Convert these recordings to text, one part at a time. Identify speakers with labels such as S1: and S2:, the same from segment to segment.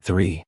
S1: 3.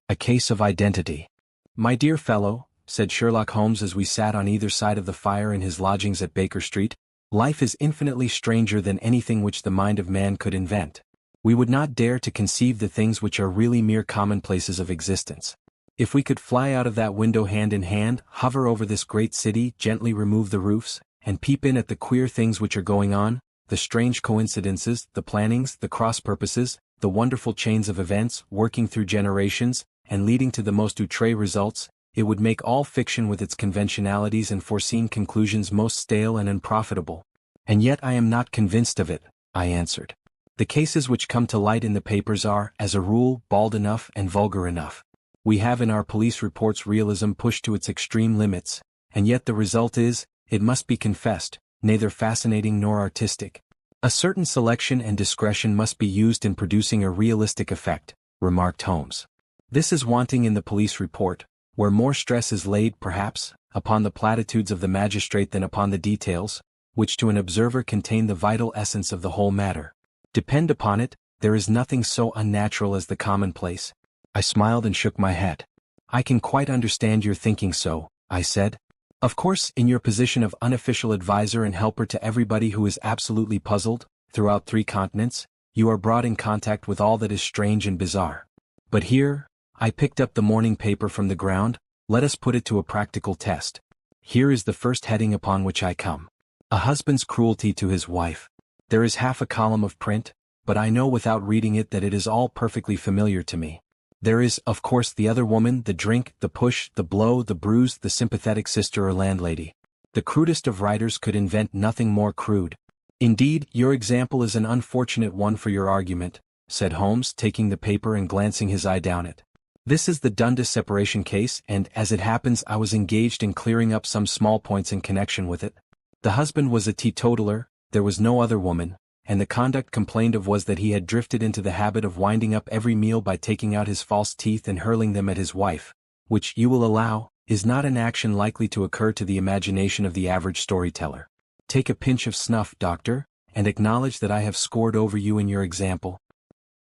S1: A case of identity. "My dear fellow," said Sherlock Holmes as we sat on either side of the fire in his lodgings at Baker Street, "life is infinitely stranger than anything which the mind of man could invent. We would not dare to conceive the things which are really mere commonplaces of existence. If we could fly out of that window hand in hand, hover over this great city, gently remove the roofs, and peep in at the queer things which are going on, the strange coincidences, the plannings, the cross-purposes, the wonderful chains of events, working through generations, and leading to the most outré results, it would make all fiction with its conventionalities and foreseen conclusions most stale and unprofitable. And yet I am not convinced of it," I answered. "The cases which come to light in the papers are, as a rule, bald enough and vulgar enough. We have in our police reports realism pushed to its extreme limits, and yet the result is, it must be confessed, neither fascinating nor artistic. A certain selection and discretion must be used in producing a realistic effect," remarked Holmes. "This is wanting in the police report, where more stress is laid, perhaps, upon the platitudes of the magistrate than upon the details, which to an observer contain the vital essence of the whole matter. Depend upon it, there is nothing so unnatural as the commonplace." I smiled and shook my head. "I can quite understand your thinking so," I said. "Of course, in your position of unofficial advisor and helper to everybody who is absolutely puzzled, throughout 3 continents, you are brought in contact with all that is strange and bizarre. But here," I picked up the morning paper from the ground, "let us put it to a practical test. Here is the first heading upon which I come. A husband's cruelty to his wife. There is half a column of print, but I know without reading it that it is all perfectly familiar to me. There is, of course, the other woman, the drink, the push, the blow, the bruise, the sympathetic sister or landlady. The crudest of writers could invent nothing more crude. Indeed, your example is an unfortunate one for your argument," said Holmes, taking the paper and glancing his eye down it. "This is the Dundas separation case, and, as it happens, I was engaged in clearing up some small points in connection with it. The husband was a teetotaler, there was no other woman, and the conduct complained of was that he had drifted into the habit of winding up every meal by taking out his false teeth and hurling them at his wife, which, you will allow, is not an action likely to occur to the imagination of the average storyteller. Take a pinch of snuff, doctor, and acknowledge that I have scored over you in your example."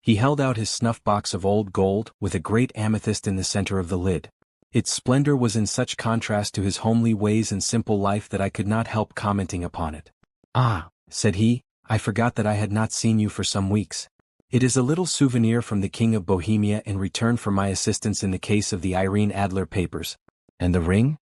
S1: He held out his snuff-box of old gold, with a great amethyst in the center of the lid. Its splendor was in such contrast to his homely ways and simple life that I could not help commenting upon it. "Ah," said he, "I forgot that I had not seen you for some weeks. It is a little souvenir from the King of Bohemia in return for my assistance in the case of the Irene Adler papers." "And the ring?"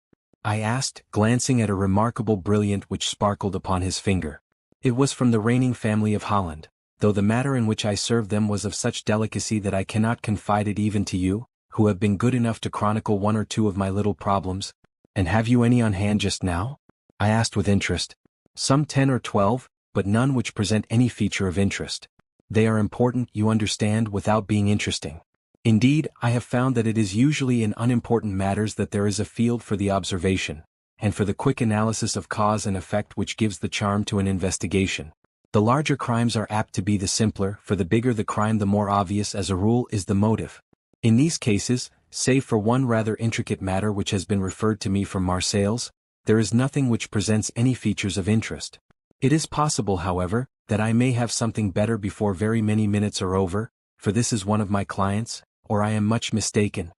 S1: I asked, glancing at a remarkable brilliant which sparkled upon his finger. "It was from the reigning family of Holland, though the matter in which I served them was of such delicacy that I cannot confide it even to you, who have been good enough to chronicle 1 or 2 of my little problems." "And have you any on hand just now?" I asked with interest. "Some 10 or 12, but none which present any feature of interest. They are important, you understand, without being interesting. Indeed, I have found that it is usually in unimportant matters that there is a field for the observation, and for the quick analysis of cause and effect which gives the charm to an investigation. The larger crimes are apt to be the simpler, for the bigger the crime the more obvious as a rule is the motive. In these cases, save for one rather intricate matter which has been referred to me from Marseilles, there is nothing which presents any features of interest. It is possible, however, that I may have something better before very many minutes are over, for this is one of my clients, or I am much mistaken."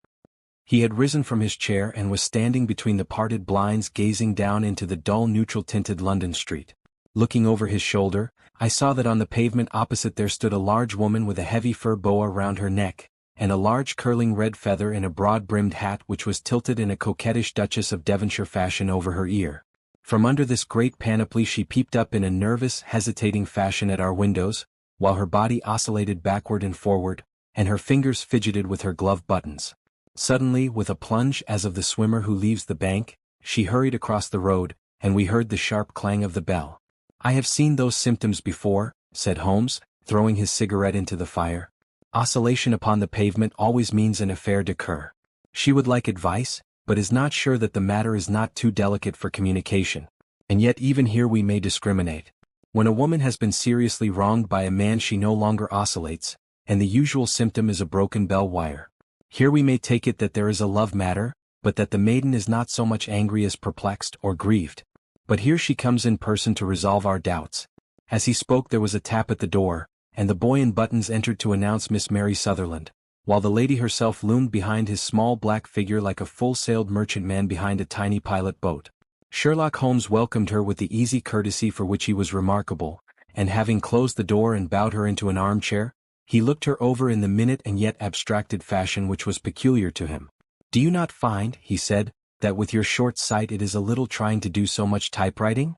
S1: He had risen from his chair and was standing between the parted blinds gazing down into the dull neutral-tinted London street. Looking over his shoulder, I saw that on the pavement opposite there stood a large woman with a heavy fur boa round her neck, and a large curling red feather in a broad-brimmed hat which was tilted in a coquettish Duchess of Devonshire fashion over her ear. From under this great panoply she peeped up in a nervous, hesitating fashion at our windows, while her body oscillated backward and forward, and her fingers fidgeted with her glove buttons. Suddenly, with a plunge as of the swimmer who leaves the bank, she hurried across the road, and we heard the sharp clang of the bell. "I have seen those symptoms before," said Holmes, throwing his cigarette into the fire. "Oscillation upon the pavement always means an affaire de cœur. She would like advice, but is not sure that the matter is not too delicate for communication. And yet even here we may discriminate. When a woman has been seriously wronged by a man she no longer oscillates, and the usual symptom is a broken bell wire. Here we may take it that there is a love matter, but that the maiden is not so much angry as perplexed or grieved. But here she comes in person to resolve our doubts." As he spoke there was a tap at the door, and the boy in buttons entered to announce Miss Mary Sutherland. while the lady herself loomed behind his small black figure like a full-sailed merchantman behind a tiny pilot boat. Sherlock Holmes welcomed her with the easy courtesy for which he was remarkable, and having closed the door and bowed her into an armchair, he looked her over in the minute and yet abstracted fashion which was peculiar to him. "Do you not find," he said, "that with your short sight it is a little trying to do so much typewriting?"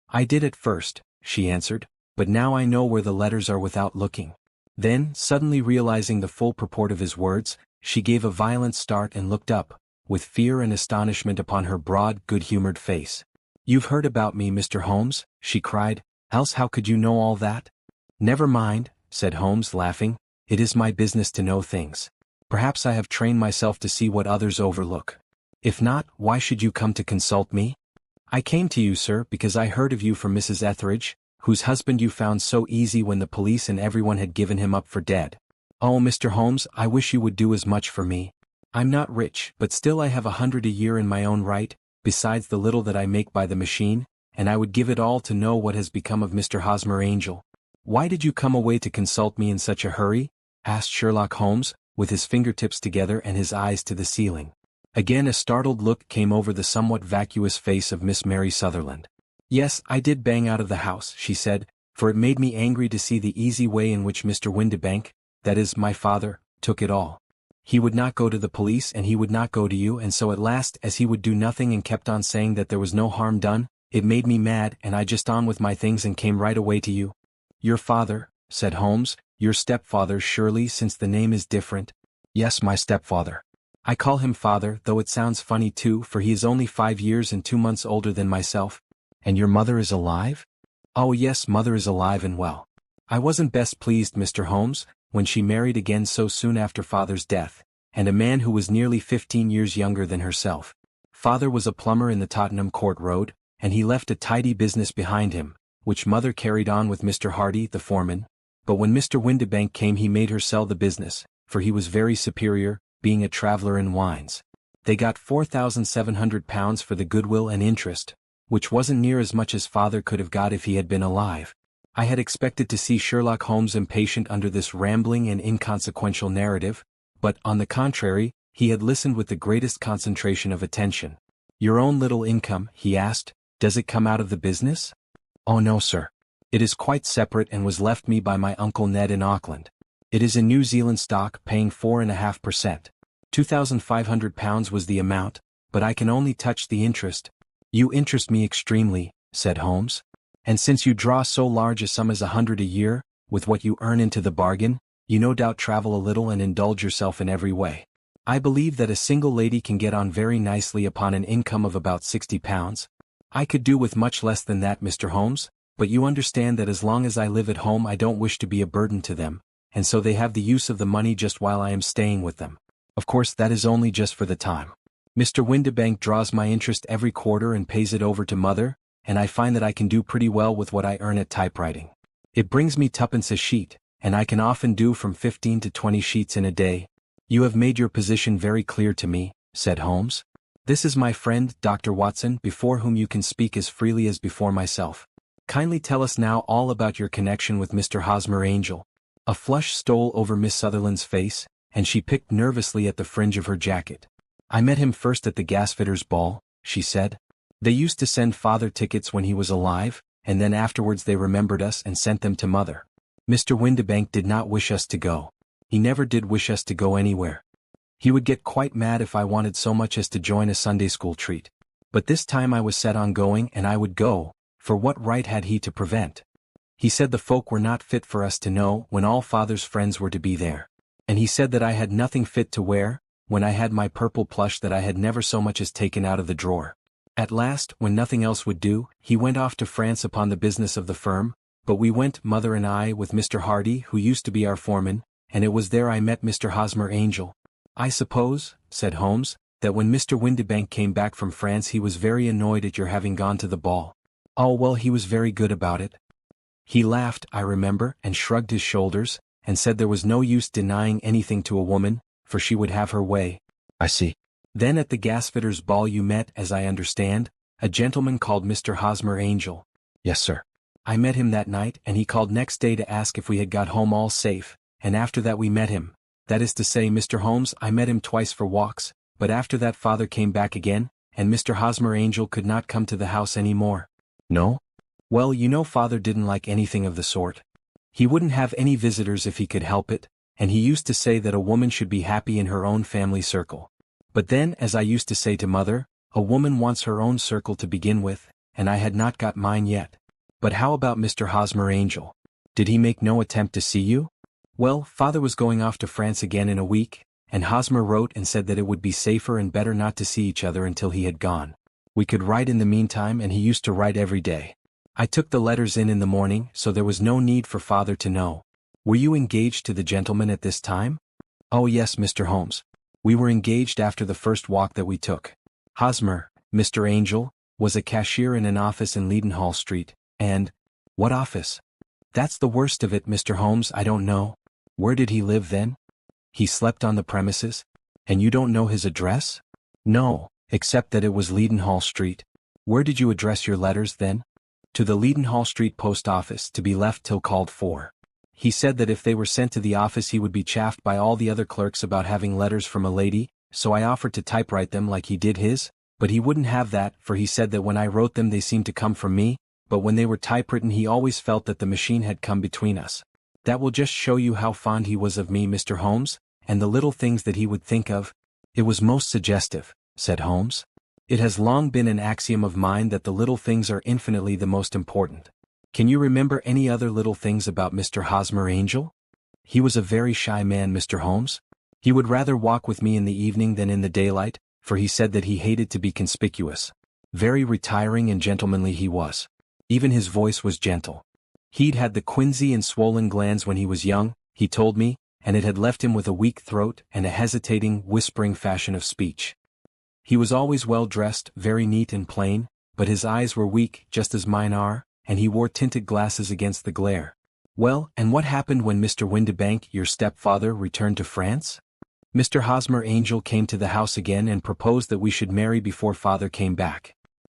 S1: "I did at first," she answered, "but now I know where the letters are without looking." Then, suddenly realizing the full purport of his words, she gave a violent start and looked up, with fear and astonishment upon her broad, good-humored face. "You've heard about me, Mr. Holmes?" she cried, "else how could you know all that?" "Never mind," said Holmes, laughing, "it is my business to know things. Perhaps I have trained myself to see what others overlook. If not, why should you come to consult me?" "I came to you, sir, because I heard of you from Mrs. Etheridge, whose husband you found so easy when the police and everyone had given him up for dead. Oh, Mr. Holmes, I wish you would do as much for me. I'm not rich, but still I have 100 a year in my own right, besides the little that I make by the machine, and I would give it all to know what has become of Mr. Hosmer Angel." "Why did you come away to consult me in such a hurry?" asked Sherlock Holmes, with his fingertips together and his eyes to the ceiling. Again a startled look came over the somewhat vacuous face of Miss Mary Sutherland. "Yes, I did bang out of the house," she said, "for it made me angry to see the easy way in which Mr. Windibank, that is, my father, took it all. He would not go to the police and he would not go to you, and so at last, as he would do nothing and kept on saying that there was no harm done, it made me mad and I just on with my things and came right away to you." "Your father," said Holmes, "your stepfather surely, since the name is different." "Yes, my stepfather. I call him father, though it sounds funny too, for he is only 5 years and 2 months older than myself." "And your mother is alive?" "Oh yes, mother is alive and well. I wasn't best pleased, Mr. Holmes, when she married again so soon after father's death, and a man who was nearly 15 years younger than herself. Father was a plumber in the Tottenham Court Road, and he left a tidy business behind him, which mother carried on with Mr. Hardy, the foreman. But when Mr. Windibank came he made her sell the business, for he was very superior, being a traveller in wines. They got £4,700 for the goodwill and interest, which wasn't near as much as father could have got if he had been alive. I had expected to see Sherlock Holmes impatient under this rambling and inconsequential narrative, but, on the contrary, he had listened with the greatest concentration of attention. "Your own little income," he asked, "does it come out of the business?" "Oh no, sir. It is quite separate and was left me by my Uncle Ned in Auckland. It is in New Zealand stock paying 4.5%. £2,500 was the amount, but I can only touch the interest." "You interest me extremely," said Holmes. "And since you draw so large a sum as 100 a year, with what you earn into the bargain, you no doubt travel a little and indulge yourself in every way. I believe that a single lady can get on very nicely upon an income of about £60. I could do with much less than that, Mr. Holmes, but you understand that as long as I live at home I don't wish to be a burden to them, and so they have the use of the money just while I am staying with them. Of course that is only just for the time. Mr. Windibank draws my interest every quarter and pays it over to mother, and I find that I can do pretty well with what I earn at typewriting. It brings me twopence a sheet, and I can often do from 15 to 20 sheets in a day." "You have made your position very clear to me," said Holmes. "This is my friend, Dr. Watson, before whom you can speak as freely as before myself. Kindly tell us now all about your connection with Mr. Hosmer Angel." A flush stole over Miss Sutherland's face, and she picked nervously at the fringe of her jacket. "I met him first at the gasfitters' ball," she said. "They used to send father tickets when he was alive, and then afterwards they remembered us and sent them to mother. Mr. Windibank did not wish us to go. He never did wish us to go anywhere. He would get quite mad if I wanted so much as to join a Sunday school treat. But this time I was set on going and I would go, for what right had he to prevent? He said the folk were not fit for us to know when all father's friends were to be there. And he said that I had nothing fit to wear, when I had my purple plush that I had never so much as taken out of the drawer. At last, when nothing else would do, he went off to France upon the business of the firm, but we went, mother and I, with Mr. Hardy, who used to be our foreman, and it was there I met Mr. Hosmer Angel. I suppose," said Holmes, "that when Mr. Windibank came back from France he was very annoyed at your having gone to the ball." "Oh well, he was very good about it. He laughed, I remember, and shrugged his shoulders, and said there was no use denying anything to a woman, for she would have her way." "I see. Then at the gasfitters' ball you met, as I understand, a gentleman called Mr. Hosmer Angel." "Yes, sir. I met him that night, and he called next day to ask if we had got home all safe, and after that we met him, That is to say, Mr. Holmes, I met him twice for walks, but after that father came back again, and Mr. Hosmer Angel could not come to the house any more. No? Well, you know father didn't like anything of the sort. He wouldn't have any visitors if he could help it, and he used to say that a woman should be happy in her own family circle. But then, as I used to say to mother, a woman wants her own circle to begin with, and I had not got mine yet. But how about Mr. Hosmer Angel? Did he make no attempt to see you? Well, father was going off to France again in a week, and Hosmer wrote and said that it would be safer and better not to see each other until he had gone. We could write in the meantime, and he used to write every day. I took the letters in the morning, so there was no need for father to know. Were you engaged to the gentleman at this time? Oh yes, Mr. Holmes. We were engaged after the first walk that we took. Hosmer, Mr. Angel, was a cashier in an office in Leadenhall Street, and— What office? That's the worst of it, Mr. Holmes, I don't know. Where did he live then? He slept on the premises? And you don't know his address? No, except that it was Leadenhall Street. Where did you address your letters then? To the Leadenhall Street post office, to be left till called for. He said that if they were sent to the office he would be chaffed by all the other clerks about having letters from a lady, so I offered to typewrite them like he did his, but he wouldn't have that, for he said that when I wrote them they seemed to come from me, but when they were typewritten he always felt that the machine had come between us. That will just show you how fond he was of me, Mr. Holmes, and the little things that he would think of. It was most suggestive, said Holmes. It has long been an axiom of mine that the little things are infinitely the most important. Can you remember any other little things about Mr. Hosmer Angel? He was a very shy man, Mr. Holmes. He would rather walk with me in the evening than in the daylight, for he said that he hated to be conspicuous. Very retiring and gentlemanly he was. Even his voice was gentle. He'd had the quinsy and swollen glands when he was young, he told me, and it had left him with a weak throat and a hesitating, whispering fashion of speech. He was always well dressed, very neat and plain, but his eyes were weak, just as mine are, and he wore tinted glasses against the glare. Well, and what happened when Mr. Windibank, your stepfather, returned to France? Mr. Hosmer Angel came to the house again and proposed that we should marry before father came back.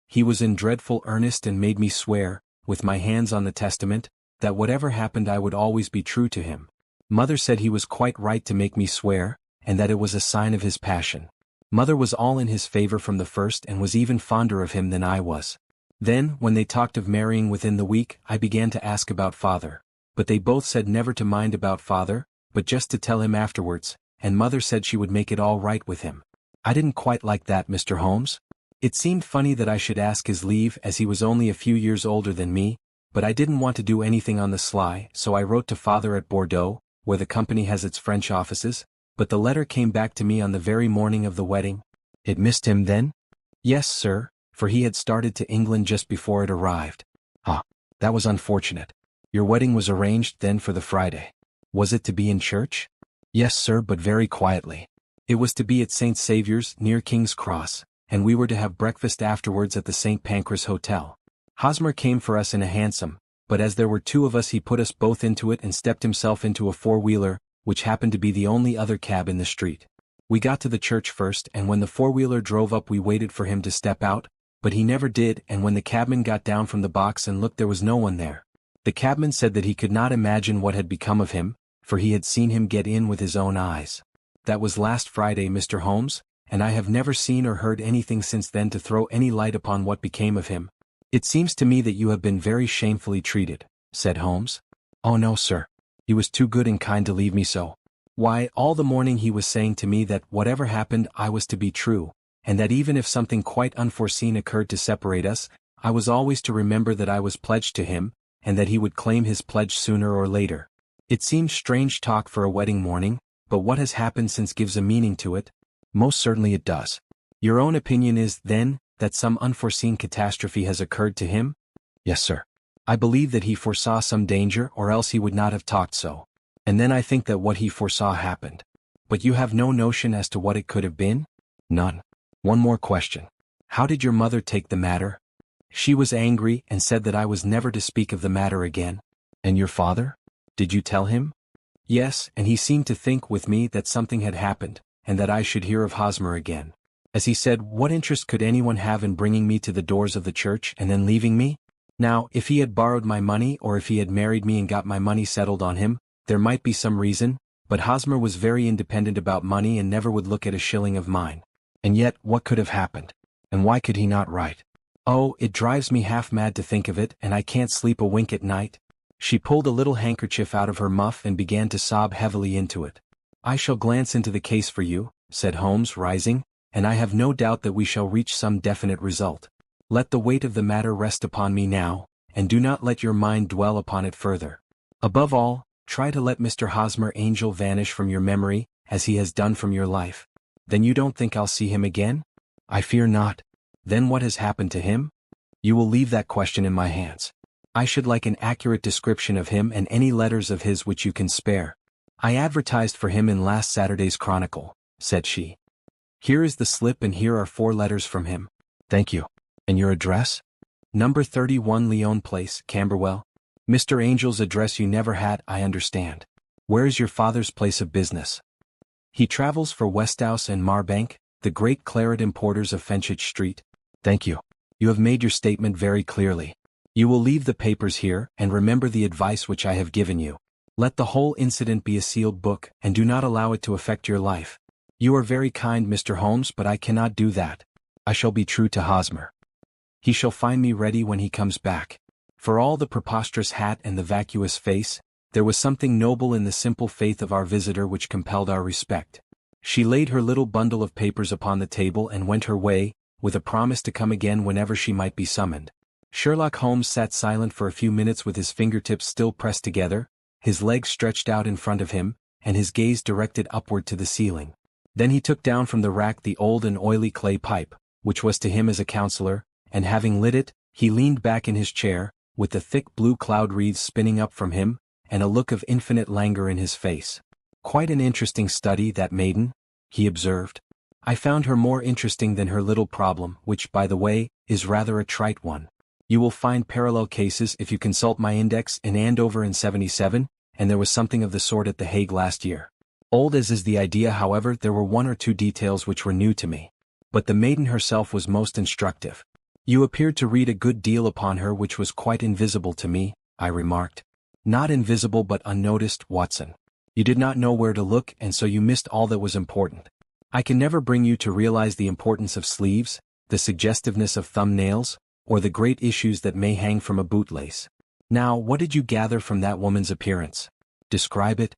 S1: He was in dreadful earnest and made me swear, with my hands on the testament, that whatever happened I would always be true to him. Mother said he was quite right to make me swear, and that it was a sign of his passion. Mother was all in his favor from the first and was even fonder of him than I was. Then, when they talked of marrying within the week, I began to ask about father. But they both said never to mind about father, but just to tell him afterwards, and mother said she would make it all right with him. I didn't quite like that, Mr. Holmes. It seemed funny that I should ask his leave as he was only a few years older than me, but I didn't want to do anything on the sly, so I wrote to father at Bordeaux, where the company has its French offices, but the letter came back to me on the very morning of the wedding. It missed him then? Yes, sir, for he had started to England just before it arrived. Ah, that was unfortunate. Your wedding was arranged then for the Friday. Was it to be in church? Yes, sir, but very quietly. It was to be at St. Saviour's, near King's Cross, and we were to have breakfast afterwards at the St. Pancras Hotel. Hosmer came for us in a hansom, but as there were two of us he put us both into it and stepped himself into a four-wheeler, which happened to be the only other cab in the street. We got to the church first, and when the four-wheeler drove up we waited for him to step out, but he never did, and when the cabman got down from the box and looked there was no one there. The cabman said that he could not imagine what had become of him, for he had seen him get in with his own eyes. That was last Friday, Mr. Holmes, and I have never seen or heard anything since then to throw any light upon what became of him. It seems to me that you have been very shamefully treated, said Holmes. Oh no, sir. He was too good and kind to leave me so. Why, all the morning he was saying to me that whatever happened I was to be true, and that even if something quite unforeseen occurred to separate us, I was always to remember that I was pledged to him, and that he would claim his pledge sooner or later. It seems strange talk for a wedding morning, but what has happened since gives a meaning to it. Most certainly it does. Your own opinion is, then, that some unforeseen catastrophe has occurred to him? Yes, sir. I believe that he foresaw some danger, or else he would not have talked so. And then I think that what he foresaw happened. But you have no notion as to what it could have been? None. One more question. How did your mother take the matter? She was angry and said that I was never to speak of the matter again. And your father? Did you tell him? Yes, and he seemed to think with me that something had happened, and that I should hear of Hosmer again. As he said, what interest could anyone have in bringing me to the doors of the church and then leaving me? Now, if he had borrowed my money or if he had married me and got my money settled on him, there might be some reason, But Hosmer was very independent about money and never would look at a shilling of mine. And yet, what could have happened? And why could he not write? Oh, it drives me half mad to think of it, and I can't sleep a wink at night. She pulled a little handkerchief out of her muff and began to sob heavily into it. I shall glance into the case for you, said Holmes, rising, and I have no doubt that we shall reach some definite result. Let the weight of the matter rest upon me now, and do not let your mind dwell upon it further. Above all, try to let Mr. Hosmer Angel vanish from your memory, as he has done from your life. Then you don't think I'll see him again? I fear not. Then what has happened to him? You will leave that question in my hands. I should like an accurate description of him and any letters of his which you can spare. I advertised for him in last Saturday's Chronicle, said she. Here is the slip and here are 4 letters from him. Thank you. And your address? Number 31 Leon Place, Camberwell. Mr. Angel's address you never had, I understand. Where is your father's place of business? He travels for Westhouse and Marbank, the great claret importers of Fenchurch Street. Thank you. You have made your statement very clearly. You will leave the papers here, and remember the advice which I have given you. Let the whole incident be a sealed book, and do not allow it to affect your life. You are very kind, Mr. Holmes, but I cannot do that. I shall be true to Hosmer. He shall find me ready when he comes back. For all the preposterous hat and the vacuous face, there was something noble in the simple faith of our visitor which compelled our respect. She laid her little bundle of papers upon the table and went her way, with a promise to come again whenever she might be summoned. Sherlock Holmes sat silent for a few minutes with his fingertips still pressed together, his legs stretched out in front of him, and his gaze directed upward to the ceiling. Then he took down from the rack the old and oily clay pipe, which was to him as a counselor, and having lit it, he leaned back in his chair, with the thick blue cloud wreaths spinning up from him, and a look of infinite languor in his face. Quite an interesting study, that maiden, he observed. I found her more interesting than her little problem, which, by the way, is rather a trite one. You will find parallel cases if you consult my index in Andover in '77, and there was something of the sort at The Hague last year. Old as is the idea, however, there were 1 or 2 details which were new to me. But the maiden herself was most instructive. You appeared to read a good deal upon her which was quite invisible to me, I remarked. Not invisible but unnoticed, Watson. You did not know where to look, and so you missed all that was important. I can never bring you to realize the importance of sleeves, the suggestiveness of thumbnails, or the great issues that may hang from a bootlace. Now, what did you gather from that woman's appearance? Describe it.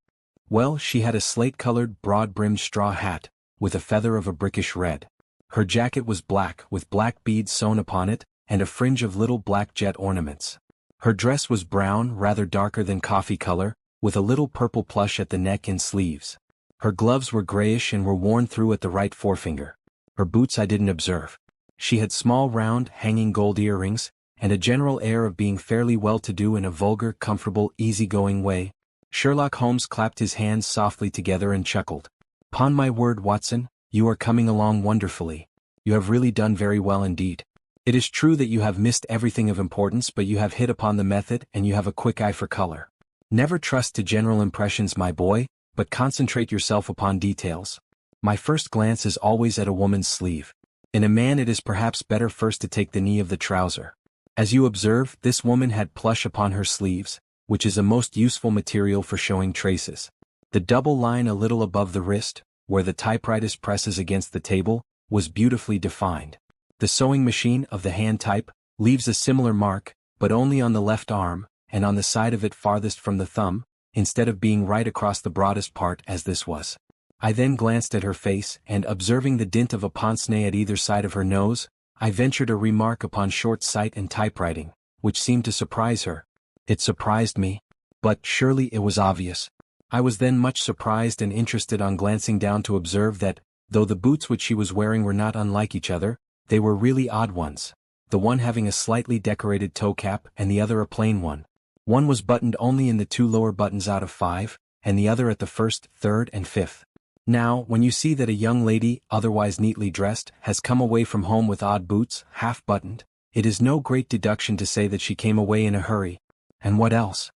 S1: Well, she had a slate-colored, broad-brimmed straw hat, with a feather of a brickish red. Her jacket was black, with black beads sewn upon it, and a fringe of little black jet ornaments. Her dress was brown, rather darker than coffee color, with a little purple plush at the neck and sleeves. Her gloves were grayish and were worn through at the right forefinger. Her boots I didn't observe. She had small round, hanging gold earrings, and a general air of being fairly well-to-do in a vulgar, comfortable, easy-going way. Sherlock Holmes clapped his hands softly together and chuckled. "'Pon my word, Watson, you are coming along wonderfully. You have really done very well indeed. It is true that you have missed everything of importance, but you have hit upon the method and you have a quick eye for color. Never trust to general impressions, my boy, but concentrate yourself upon details. My first glance is always at a woman's sleeve. In a man it is perhaps better first to take the knee of the trouser. As you observe, this woman had plush upon her sleeves, which is a most useful material for showing traces. The double line a little above the wrist, where the typewriter presses against the table, was beautifully defined. The sewing machine of the hand type leaves a similar mark, but only on the left arm, and on the side of it farthest from the thumb, instead of being right across the broadest part as this was. I then glanced at her face, and observing the dint of a pince-nez at either side of her nose, I ventured a remark upon short sight and typewriting, which seemed to surprise her. It surprised me, but surely it was obvious. I was then much surprised and interested on glancing down to observe that, though the boots which she was wearing were not unlike each other, they were really odd ones, the one having a slightly decorated toe cap and the other a plain one. One was buttoned only in the 2 lower buttons out of 5, and the other at the 1st, 3rd, and 5th. Now, when you see that a young lady, otherwise neatly dressed, has come away from home with odd boots, half-buttoned, it is no great deduction to say that she came away in a hurry. And what else?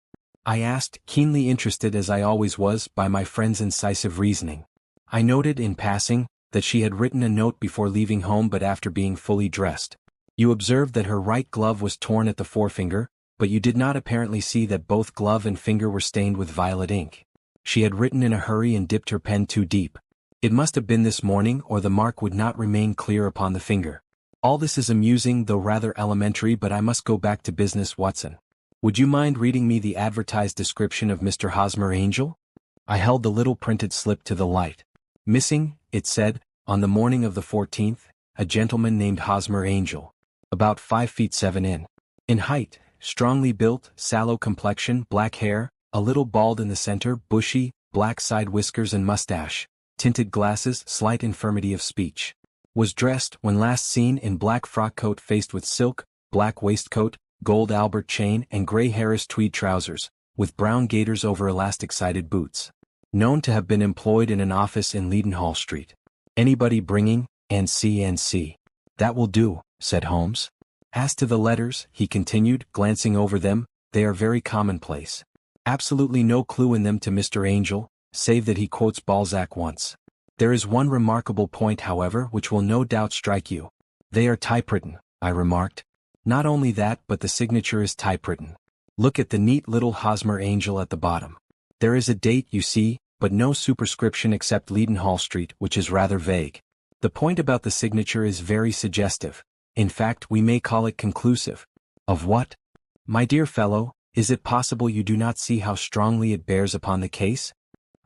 S1: I asked, keenly interested as I always was by my friend's incisive reasoning. I noted, in passing, that she had written a note before leaving home but after being fully dressed. You observed that her right glove was torn at the forefinger, but you did not apparently see that both glove and finger were stained with violet ink. She had written in a hurry and dipped her pen too deep. It must have been this morning, or the mark would not remain clear upon the finger. All this is amusing, though rather elementary, but I must go back to business, Watson. Would you mind reading me the advertised description of Mr. Hosmer Angel? I held the little printed slip to the light. Missing, it said, on the morning of the 14th, a gentleman named Hosmer Angel. About 5 feet 7 in height, strongly built, sallow complexion, black hair, a little bald in the center, bushy, black side whiskers and mustache, tinted glasses, slight infirmity of speech. Was dressed, when last seen, in black frock coat faced with silk, black waistcoat, gold Albert chain and grey Harris tweed trousers, with brown gaiters over elastic-sided boots. Known to have been employed in an office in Leadenhall Street. Anybody bringing, NC. That will do, said Holmes. As to the letters, he continued, glancing over them, they are very commonplace. Absolutely no clue in them to Mr. Angel, save that he quotes Balzac once. There is one remarkable point, however, which will no doubt strike you. They are typewritten, I remarked. Not only that, but the signature is typewritten. Look at the neat little Hosmer Angel at the bottom. There is a date, you see, but no superscription except Leadenhall Street, which is rather vague. The point about the signature is very suggestive. In fact, we may call it conclusive. Of what? My dear fellow, is it possible you do not see how strongly it bears upon the case?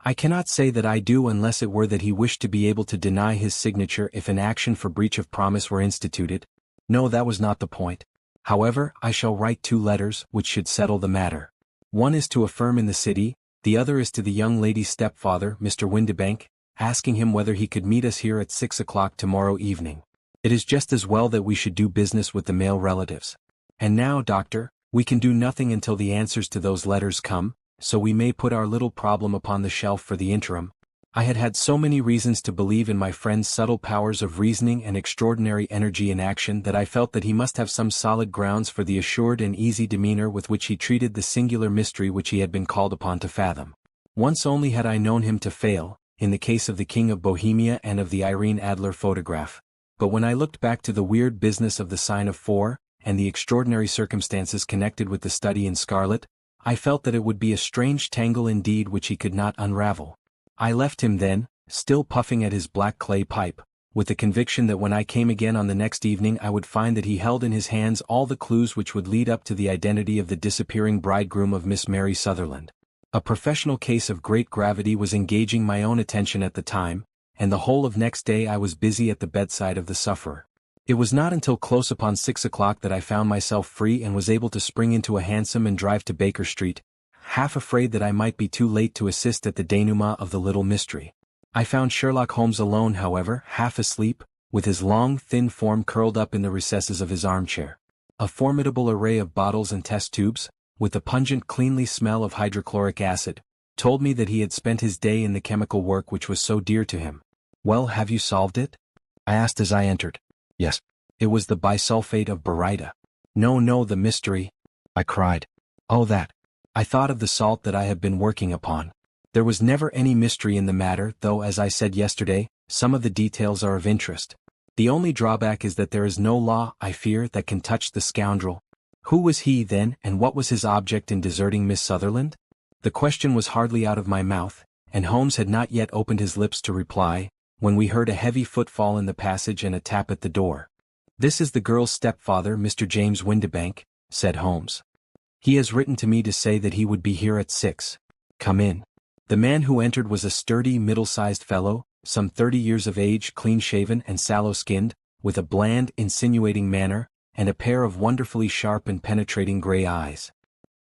S1: I cannot say that I do, unless it were that he wished to be able to deny his signature if an action for breach of promise were instituted. No, that was not the point. However, I shall write 2 letters, which should settle the matter. One is to a firm in the city, the other is to the young lady's stepfather, Mr. Windibank, asking him whether he could meet us here at 6 o'clock tomorrow evening. It is just as well that we should do business with the male relatives. And now, Doctor, we can do nothing until the answers to those letters come, so we may put our little problem upon the shelf for the interim. I had had so many reasons to believe in my friend's subtle powers of reasoning and extraordinary energy in action that I felt that he must have some solid grounds for the assured and easy demeanor with which he treated the singular mystery which he had been called upon to fathom. Once only had I known him to fail, in the case of the King of Bohemia and of the Irene Adler photograph. But when I looked back to the weird business of the sign of 4, and the extraordinary circumstances connected with the study in scarlet, I felt that it would be a strange tangle indeed which he could not unravel. I left him then, still puffing at his black clay pipe, with the conviction that when I came again on the next evening I would find that he held in his hands all the clues which would lead up to the identity of the disappearing bridegroom of Miss Mary Sutherland. A professional case of great gravity was engaging my own attention at the time, and the whole of next day I was busy at the bedside of the sufferer. It was not until close upon 6 o'clock that I found myself free and was able to spring into a hansom and drive to Baker Street, half afraid that I might be too late to assist at the denouement of the little mystery. I found Sherlock Holmes alone, however, half asleep, with his long, thin form curled up in the recesses of his armchair. A formidable array of bottles and test tubes, with the pungent cleanly smell of hydrochloric acid, told me that he had spent his day in the chemical work which was so dear to him. Well, have you solved it? I asked as I entered. Yes. It was the bisulfate of baryta. No, the mystery, I cried. Oh, that. I thought of the salt that I have been working upon. There was never any mystery in the matter, though as I said yesterday, some of the details are of interest. The only drawback is that there is no law, I fear, that can touch the scoundrel. Who was he, then, and what was his object in deserting Miss Sutherland? The question was hardly out of my mouth, and Holmes had not yet opened his lips to reply, when we heard a heavy footfall in the passage and a tap at the door. This is the girl's stepfather, Mr. James Windibank, said Holmes. He has written to me to say that he would be here at 6. Come in. The man who entered was a sturdy, middle-sized fellow, some 30 years of age, clean-shaven and sallow-skinned, with a bland, insinuating manner, and a pair of wonderfully sharp and penetrating gray eyes.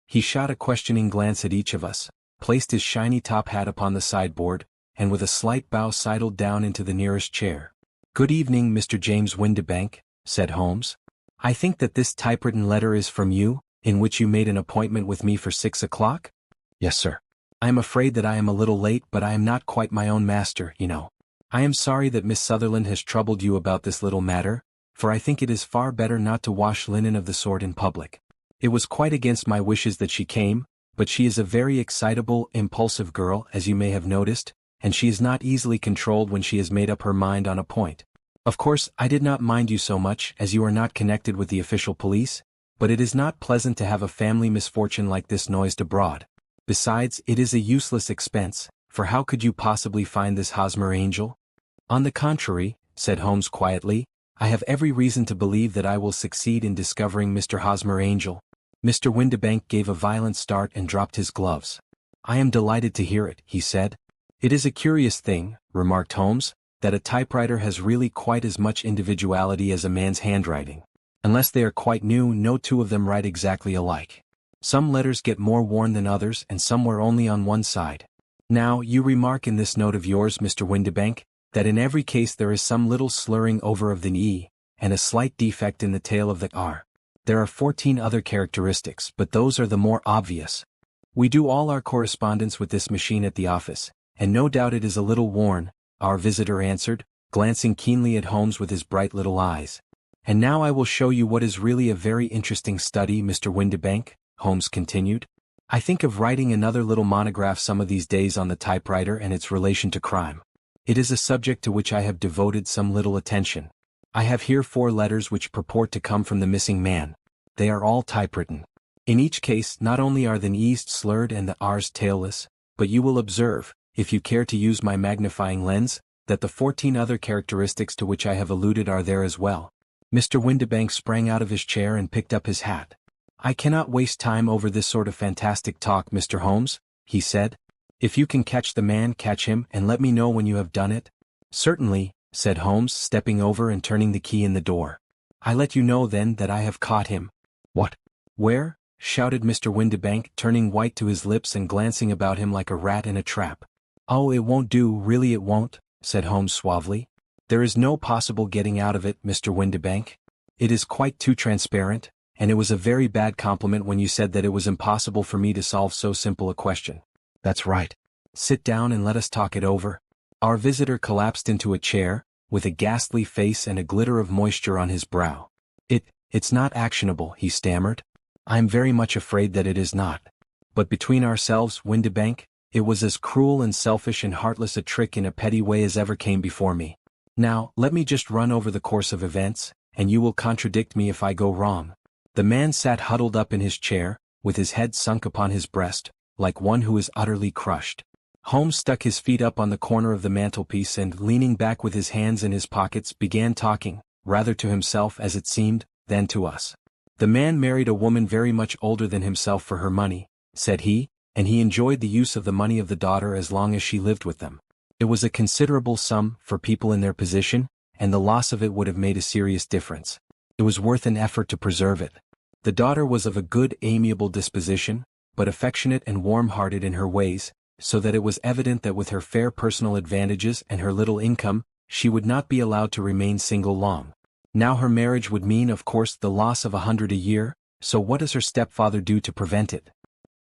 S1: He shot a questioning glance at each of us, placed his shiny top hat upon the sideboard, and with a slight bow sidled down into the nearest chair. Good evening, Mr. James Windibank, said Holmes. I think that this typewritten letter is from you, in which you made an appointment with me for 6 o'clock? Yes, sir. I am afraid that I am a little late, but I am not quite my own master, you know. I am sorry that Miss Sutherland has troubled you about this little matter, for I think it is far better not to wash linen of the sort in public. It was quite against my wishes that she came, but she is a very excitable, impulsive girl, as you may have noticed, and she is not easily controlled when she has made up her mind on a point. Of course, I did not mind you so much, as you are not connected with the official police, but it is not pleasant to have a family misfortune like this noised abroad. Besides, it is a useless expense, for how could you possibly find this Hosmer Angel? On the contrary, said Holmes quietly, I have every reason to believe that I will succeed in discovering Mr. Hosmer Angel. Mr. Windibank gave a violent start and dropped his gloves. I am delighted to hear it, he said. It is a curious thing, remarked Holmes, that a typewriter has really quite as much individuality as a man's handwriting. Unless they are quite new, no two of them write exactly alike. Some letters get more worn than others and some wear only on one side. Now, you remark in this note of yours, Mr. Windibank, that in every case there is some little slurring over of the E, and a slight defect in the tail of the R. There are 14 other characteristics, but those are the more obvious. We do all our correspondence with this machine at the office, and no doubt it is a little worn, our visitor answered, glancing keenly at Holmes with his bright little eyes. And now I will show you what is really a very interesting study, Mr. Windibank, Holmes continued. I think of writing another little monograph some of these days on the typewriter and its relation to crime. It is a subject to which I have devoted some little attention. I have here 4 letters which purport to come from the missing man. They are all typewritten. In each case, not only are the E's slurred and the R's tailless, but you will observe, if you care to use my magnifying lens, that the 14 other characteristics to which I have alluded are there as well. Mr. Windibank sprang out of his chair and picked up his hat. I cannot waste time over this sort of fantastic talk, Mr. Holmes, he said. If you can catch the man, catch him, and let me know when you have done it. Certainly, said Holmes, stepping over and turning the key in the door. I let you know then that I have caught him. What? Where? Shouted Mr. Windibank, turning white to his lips and glancing about him like a rat in a trap. Oh, it won't do, really it won't, said Holmes suavely. There is no possible getting out of it, Mr. Windibank. It is quite too transparent, and it was a very bad compliment when you said that it was impossible for me to solve so simple a question. That's right. Sit down and let us talk it over. Our visitor collapsed into a chair, with a ghastly face and a glitter of moisture on his brow. It's not actionable, he stammered. I am very much afraid that it is not. But between ourselves, Windibank, it was as cruel and selfish and heartless a trick in a petty way as ever came before me. Now, let me just run over the course of events, and you will contradict me if I go wrong. The man sat huddled up in his chair, with his head sunk upon his breast, like one who is utterly crushed. Holmes stuck his feet up on the corner of the mantelpiece and, leaning back with his hands in his pockets, began talking, rather to himself as it seemed, than to us. The man married a woman very much older than himself for her money, said he, and he enjoyed the use of the money of the daughter as long as she lived with them. It was a considerable sum for people in their position, and the loss of it would have made a serious difference. It was worth an effort to preserve it. The daughter was of a good, amiable disposition, but affectionate and warm-hearted in her ways, so that it was evident that with her fair personal advantages and her little income, she would not be allowed to remain single long. Now her marriage would mean, of course, the loss of 100 a year, so what does her stepfather do to prevent it?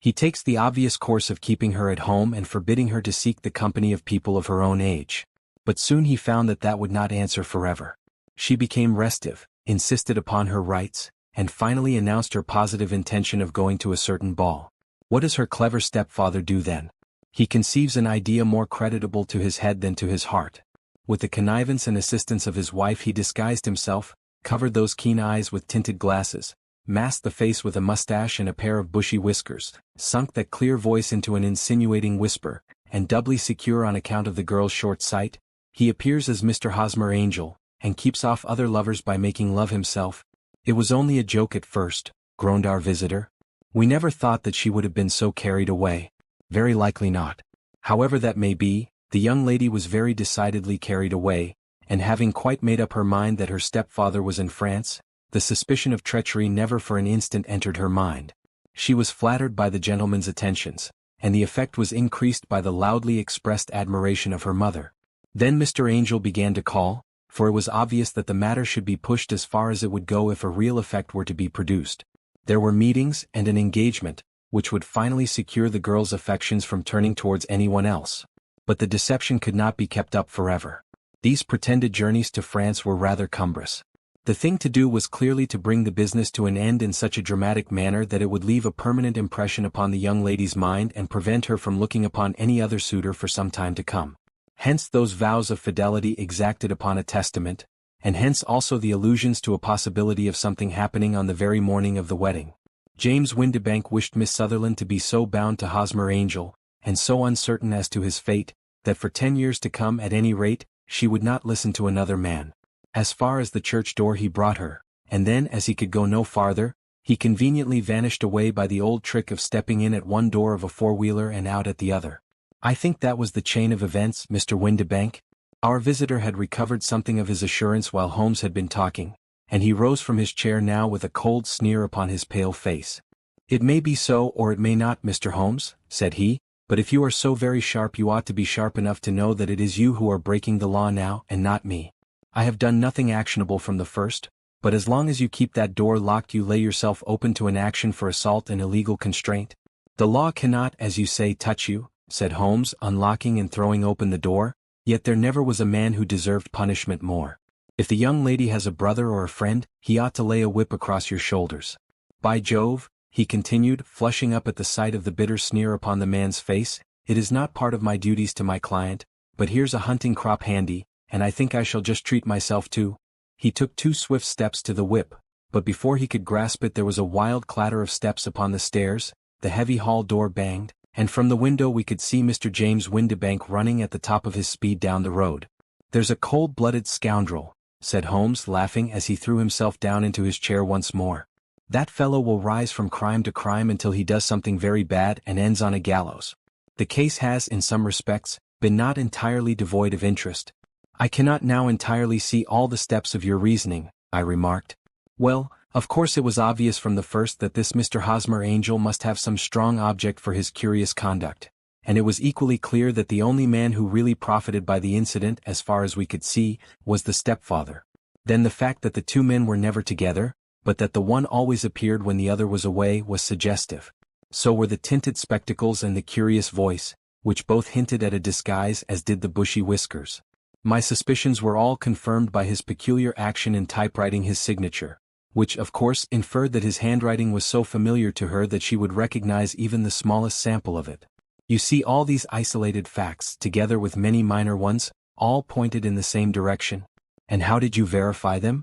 S1: He takes the obvious course of keeping her at home and forbidding her to seek the company of people of her own age. But soon he found that that would not answer forever. She became restive, insisted upon her rights, and finally announced her positive intention of going to a certain ball. What does her clever stepfather do then? He conceives an idea more creditable to his head than to his heart. With the connivance and assistance of his wife he disguised himself, covered those keen eyes with tinted glasses, masked the face with a mustache and a pair of bushy whiskers, sunk that clear voice into an insinuating whisper, and doubly secure on account of the girl's short sight, he appears as Mr. Hosmer Angel, and keeps off other lovers by making love himself. It was only a joke at first, groaned our visitor. We never thought that she would have been so carried away. Very likely not. However that may be, the young lady was very decidedly carried away, and having quite made up her mind that her stepfather was in France, the suspicion of treachery never for an instant entered her mind. She was flattered by the gentleman's attentions, and the effect was increased by the loudly expressed admiration of her mother. Then Mr. Angel began to call, for it was obvious that the matter should be pushed as far as it would go if a real effect were to be produced. There were meetings and an engagement, which would finally secure the girl's affections from turning towards anyone else. But the deception could not be kept up forever. These pretended journeys to France were rather cumbrous. The thing to do was clearly to bring the business to an end in such a dramatic manner that it would leave a permanent impression upon the young lady's mind and prevent her from looking upon any other suitor for some time to come. Hence those vows of fidelity exacted upon a testament, and hence also the allusions to a possibility of something happening on the very morning of the wedding. James Windibank wished Miss Sutherland to be so bound to Hosmer Angel, and so uncertain as to his fate, that for 10 years to come at any rate, she would not listen to another man. As far as the church door he brought her, and then as he could go no farther, he conveniently vanished away by the old trick of stepping in at one door of a four-wheeler and out at the other. I think that was the chain of events, Mr. Windibank. Our visitor had recovered something of his assurance while Holmes had been talking, and he rose from his chair now with a cold sneer upon his pale face. "It may be so or it may not, Mr. Holmes," said he, "but if you are so very sharp you ought to be sharp enough to know that it is you who are breaking the law now and not me. I have done nothing actionable from the first, but as long as you keep that door locked you lay yourself open to an action for assault and illegal constraint. The law cannot, as you say, touch you," said Holmes, unlocking and throwing open the door, "yet there never was a man who deserved punishment more. If the young lady has a brother or a friend, he ought to lay a whip across your shoulders. By Jove," he continued, flushing up at the sight of the bitter sneer upon the man's face, "it is not part of my duties to my client, but here's a hunting crop handy, and I think I shall just treat myself to." He took 2 swift steps to the whip, but before he could grasp it there was a wild clatter of steps upon the stairs, the heavy hall door banged, and from the window we could see Mr. James Windibank running at the top of his speed down the road. "There's a cold-blooded scoundrel," said Holmes, laughing as he threw himself down into his chair once more. "That fellow will rise from crime to crime until he does something very bad and ends on a gallows. The case has, in some respects, been not entirely devoid of interest." "I cannot now entirely see all the steps of your reasoning," I remarked. "Well, of course it was obvious from the first that this Mr. Hosmer Angel must have some strong object for his curious conduct, and it was equally clear that the only man who really profited by the incident as far as we could see, was the stepfather. Then the fact that the 2 men were never together, but that the one always appeared when the other was away was suggestive. So were the tinted spectacles and the curious voice, which both hinted at a disguise as did the bushy whiskers. My suspicions were all confirmed by his peculiar action in typewriting his signature, which of course inferred that his handwriting was so familiar to her that she would recognize even the smallest sample of it. You see, all these isolated facts, together with many minor ones, all pointed in the same direction. And how did you verify them?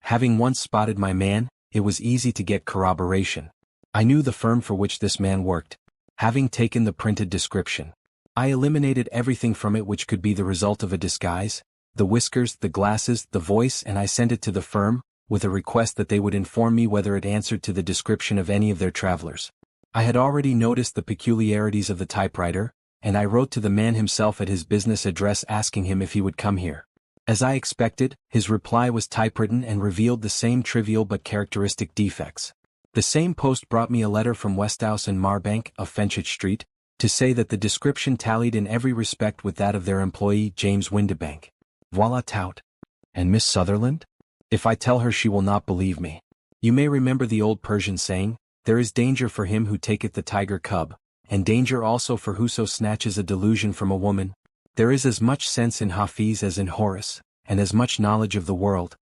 S1: Having once spotted my man, it was easy to get corroboration. I knew the firm for which this man worked. Having taken the printed description, I eliminated everything from it which could be the result of a disguise, the whiskers, the glasses, the voice, and I sent it to the firm, with a request that they would inform me whether it answered to the description of any of their travelers. I had already noticed the peculiarities of the typewriter, and I wrote to the man himself at his business address asking him if he would come here. As I expected, his reply was typewritten and revealed the same trivial but characteristic defects. The same post brought me a letter from Westhouse and Marbank of Fenchurch Street, to say that the description tallied in every respect with that of their employee James Windibank. Voilà tout. And Miss Sutherland? If I tell her she will not believe me. You may remember the old Persian saying, "There is danger for him who taketh the tiger cub, and danger also for whoso snatches a delusion from a woman." There is as much sense in Hafiz as in Horace, and as much knowledge of the world,